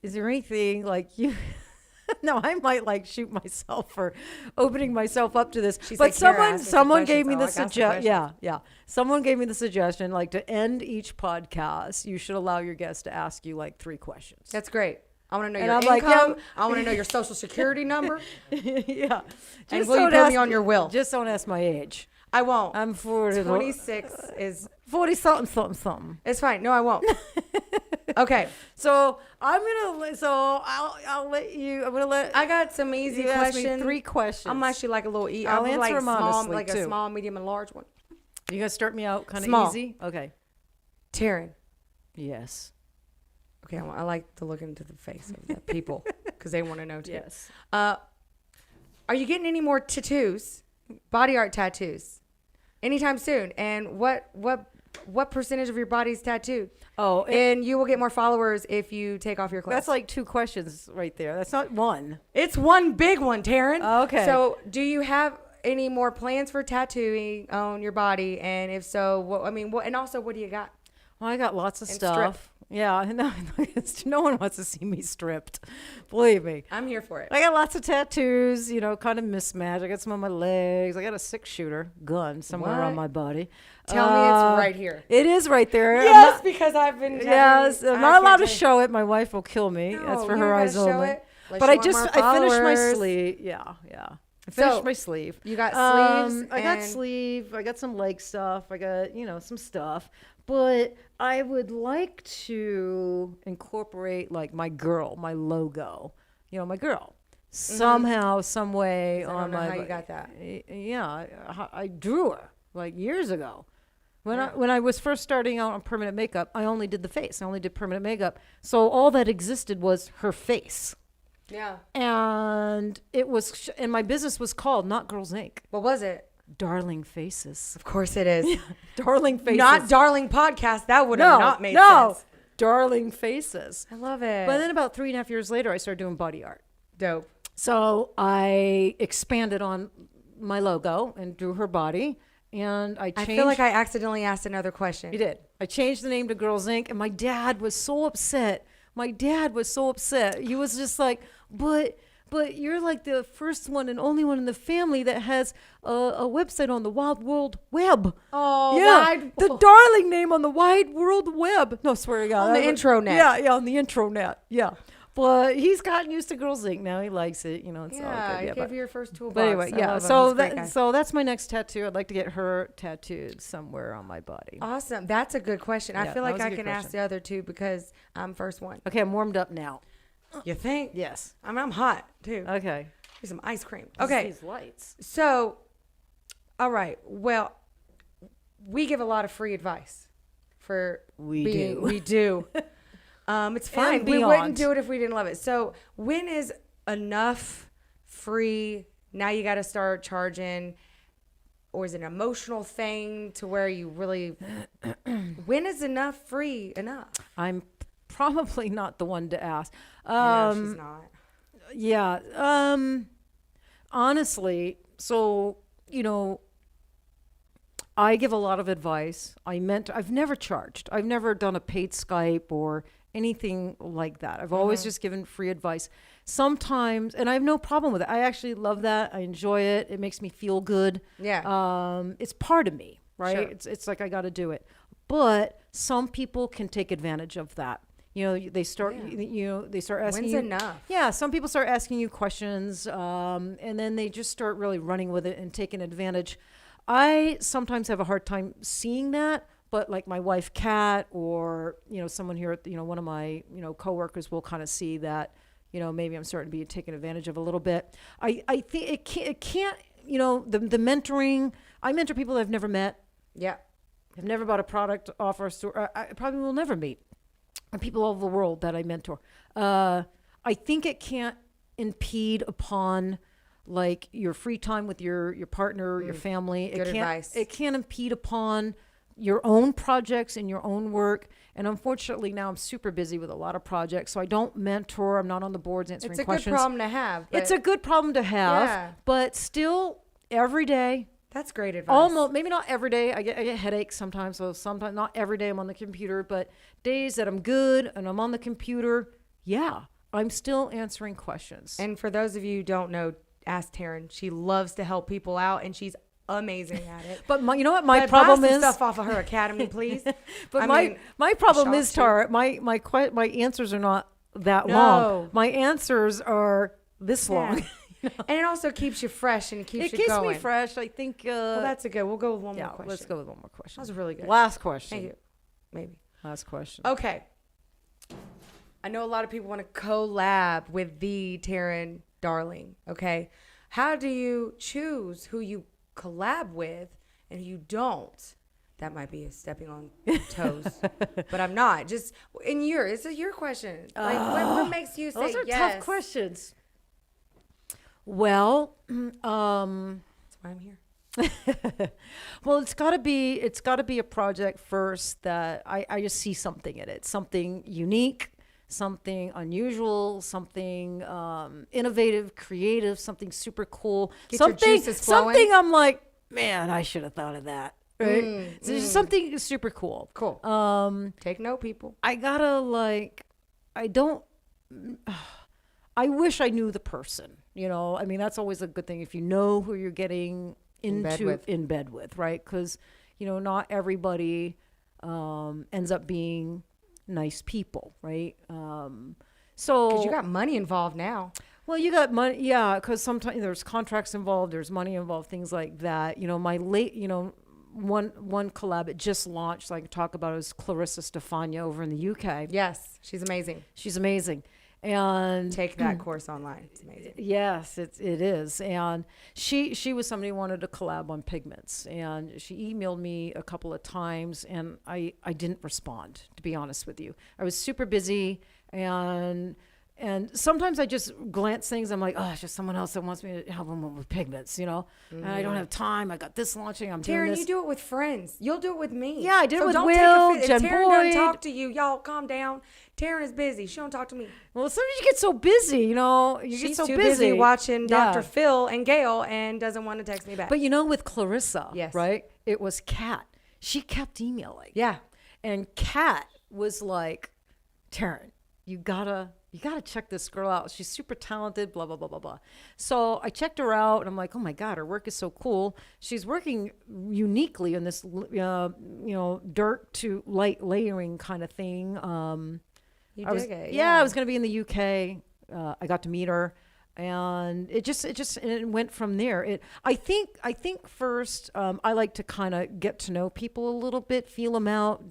is there anything like you? No, I might like shoot myself for opening myself up to this. She's but like, someone gave me questions. the Oh, I got some suggestion. Yeah, questions. yeah. Someone gave me the suggestion, like to end each podcast, you should allow your guests to ask you like 3 questions. That's great. I want to know And your I'm like, income. yeah. I want to know your social security number. Yeah. And will you put me on your will? Just don't ask my age. I won't. I'm 40. 26 is... 40 something, something, something. It's fine. No, I won't. Okay. So I'll let you. I'm gonna let. I got some easy you ask questions. me 3 questions. I'm actually like a little I'll I'm answer like them small, honestly, like too. a small, medium, and large one. You gonna start me out kind of Small. easy? Okay. Teryn. Yes. Okay, I like to look into the face of the people because they want to know too. Yes. Are you getting any more tattoos, body art tattoos, anytime soon? And what percentage of your body's tattooed? Oh, And you will get more followers if you take off your clothes. that's like 2 questions right there. That's not one. It's one big one, Teryn. Okay. So, do you have any more plans for tattooing on your body? And if so, and also, what do you got? Well, I got lots of And stuff. strip. Yeah, no one wants to see me stripped. Believe me. I'm here for it. I got lots of tattoos, kind of mismatched. I got some on my legs. I got a 6-shooter gun somewhere on What? my body. Tell me it's right here. It is right there. Yes, because I've been. Yes, tattooed. I'm I not can't allowed to tell you. show it. My wife will kill me. No, That's for you her gotta eyes show only. it. Unless But you I want more I finished my followers. sleeve. Yeah. I finished So, my sleeve. You got sleeves. I got and- sleeve. I got some leg stuff. I got, some stuff. But I would like to incorporate like my logo. My girl. Somehow, some way I on don't know my how you got that. Yeah, I drew her like years ago. When I was first starting out on permanent makeup, I only did the face. I only did permanent makeup. So all that existed was her face. Yeah. And and my business was called Not Girls Inc. What was it? Darling Faces. Of course it is. Darling Faces. Not Darling Podcast. That would have not made sense. Darling Faces. I love it. But then about 3.5 years later, I started doing body art. Dope. So I expanded on my logo and drew her body. And I changed. I feel like I accidentally asked another question. You did. I changed the name to Girls Inc. And my dad was so upset. He was just like, but you're like the first one and only one in the family that has a website on the Wild World Web. Oh, yeah, the darling name on the Wide World Web. No, swear to God. On the intranet. Yeah, on the intranet. Yeah. But he's gotten used to Girls Inc. now. He likes it. It's all good. I gave you your first toolbox. But anyway, I yeah. love him. So He's a great guy. so that's my next tattoo. I'd like to get her tattooed somewhere on my body. Awesome. That's a good question. I Yeah, feel that like was a I good can ask question. the other two because I'm first one. Okay, I'm warmed up now. You think? Yes. I'm hot too. Okay. Here's some ice cream. Just Okay. These lights. So, all right. Well, we give a lot of free advice for We being. do. We do. It's fine. And We wouldn't beyond. do it if we didn't love it. So, when is enough free? Now you got to start charging, or is it an emotional thing to where you really? When is enough free enough? I'm probably not the one to ask. No, she's not. Yeah. Honestly, so, I give a lot of advice. I've never charged. I've never done a paid Skype or anything like that. I've always just given free advice. Sometimes, and I have no problem with it. I actually love that. I enjoy it. It makes me feel good. Yeah. It's part of me, right? Sure. It's like I got to do it. But some people can take advantage of that. They start, they start asking When's you. enough? Yeah, some people start asking you questions, and then they just start really running with it and taking advantage. I sometimes have a hard time seeing that, but like my wife, Kat, or someone here at one of my coworkers will kind of see that maybe I'm starting to be taken advantage of a little bit. I think it can't the mentoring. I mentor people that I've never met. Yeah. I've never bought a product off our store. I probably will never meet. And people all over the world that I mentor. I think it can't impede upon like your free time with your partner, your family. Good advice. It can't impede upon your own projects and your own work. And unfortunately now I'm super busy with a lot of projects. So I don't mentor. I'm not on the boards answering It's a questions. good problem to have. It's a good problem to have. Yeah. But still every day. That's great advice. Almost, maybe not every day. I get headaches sometimes. So sometimes, not every day I'm on the computer, but days that I'm good and I'm on the computer, yeah, I'm still answering questions. And for those of you who don't know, ask Teryn. She loves to help people out, and she's amazing at it. But you know what my But problem buy some is? stuff off of her academy, please. But I my problem shop is, too. Tara, my answers are not that No. long. My answers are this long. And it also keeps you fresh and it keeps It you keeps going. me fresh. I think. Well, that's a good. We'll go with one yeah. more question. Let's go with one more question. That was really good. Last question. Thank you. Maybe. Last question. Okay. I know a lot of people want to collab with the Teryn Darling. Okay. How do you choose who you collab with and who you don't? That might be a stepping on toes, but I'm not. Just it's your question. Like, what makes you say Those are yes? tough questions. Well, That's why I'm here. well, it's got to be a project first that I just see something in it, something unique, something unusual, something innovative, creative, something super cool, Get your something juices flowing. something I'm like, man, I should have thought of that. Right? So it's just something super cool. Cool. Take note, people. I gotta I wish I knew the person, I mean, that's always a good thing if you know who you're getting in bed with, right? Because, not everybody ends up being nice people, right? So Because you got money involved now. well, you got money, yeah, because sometimes there's contracts involved, there's money involved, things like that. One collab it just launched, I can talk about, is Clarissa Stefania over in the UK. Yes, she's amazing. She's amazing. And Take that course online. It's amazing. yes, it is. And she was somebody who wanted to collab on pigments, and she emailed me a couple of times, and I didn't respond, to be honest with you. I was super busy, and sometimes I just glance things. I'm like, oh, it's just someone else that wants me to help them with pigments, And I don't have time. I got this launching. I'm doing Teryn, this. you do it with friends. You'll do it with me. Yeah, I did it with don't Will, take Jen If Teryn doesn't Boyd. talk to you, y'all calm down. Teryn is busy. She don't talk to me. Well, sometimes you get so busy, You She's get so too busy watching Yeah. Dr. Phil and Gail and doesn't want to text me back. But with Clarissa, Yes. right? It was Kat. She kept emailing. yeah. And Kat was like, Teryn, you gotta check this girl out. She's super talented, blah, blah, blah, blah, blah. So I checked her out, and I'm like, oh my God, her work is so cool. She's working uniquely in this, dirt to light layering kind of thing. You I was, dig it. yeah, I was going to be in the UK. I got to meet her, and it went from there. I think first, I like to kind of get to know people a little bit, feel them out,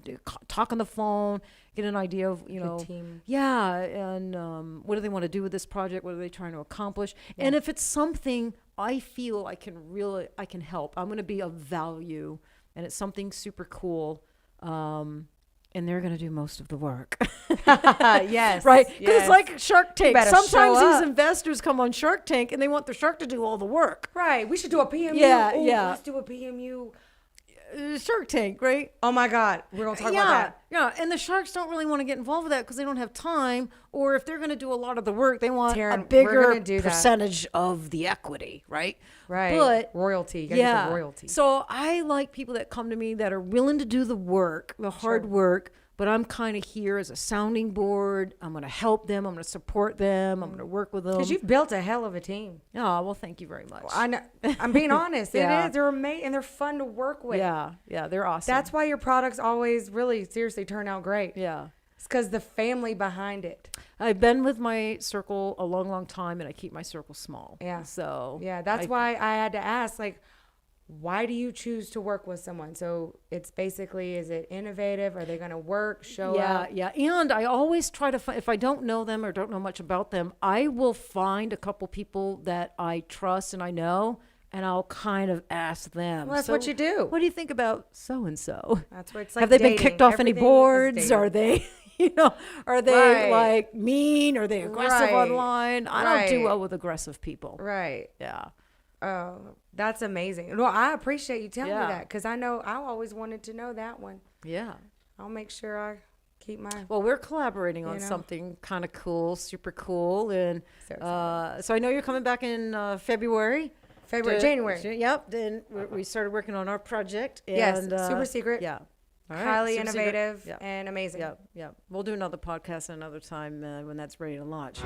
talk on the phone, get an idea of, team. yeah, and what do they want to do with this project? What are they trying to accomplish? Yeah. And if it's something I feel I can help, I'm going to be of value, and it's something super cool. And they're going to do most of the work. Yes. Right? Because yes. it's like Shark Tank. better show Sometimes up. these investors come on Shark Tank and they want the shark to do all the work. Right. We should do a PMU. Yeah, Ooh, yeah. Let's do a PMU. Shark Tank, right? Oh my God. We're going to talk about Yeah, that. yeah. And the sharks don't really want to get involved with that because they don't have time. Or if they're going to do a lot of the work, they want Teryn, a we're bigger gonna do that. percentage of the equity, right? Right. But royalty. You gotta get the royalty. So I like people that come to me that are willing to do the work, the hard work, but I'm kind of here as a sounding board. I'm going to help them. I'm going to support them. I'm going to work with them. Because you've built a hell of a team. Oh, well, thank you very much. I know. I'm being honest. Yeah. It is. They're amazing and they're fun to work with. Yeah, they're awesome. That's why your products always really seriously turn out great. Yeah. It's because the family behind it. I've been with my circle a long, long time, and I keep my circle small. Yeah. So Yeah, that's why I had to ask, like, why do you choose to work with someone? So it's basically, is it innovative? Are they going to work, show up? Yeah. And I always try to find, if I don't know them or don't know much about them, I will find a couple people that I trust and I know, and I'll kind of ask them. Well, that's what you do. What do you think about so-and-so? That's what it's like. Have they been dating. kicked off any Everything is boards? dating. Are they, are they Right. like mean? Are they aggressive Right. online? I don't do Right. well with aggressive people. Right. Yeah. Oh, that's amazing. Well, I appreciate you telling me Yeah. that because I know I always wanted to know that one. Yeah. I'll make sure I keep my. Well, we're collaborating on You know? something kind of cool, super cool. And So excited. so I know you're coming back in February. January. Yep. Then we started working on our project. And, Yes, super secret. Yeah. All right, highly super secret. innovative Yeah. and amazing. Yeah, yeah. We'll do another podcast another time when that's ready to launch.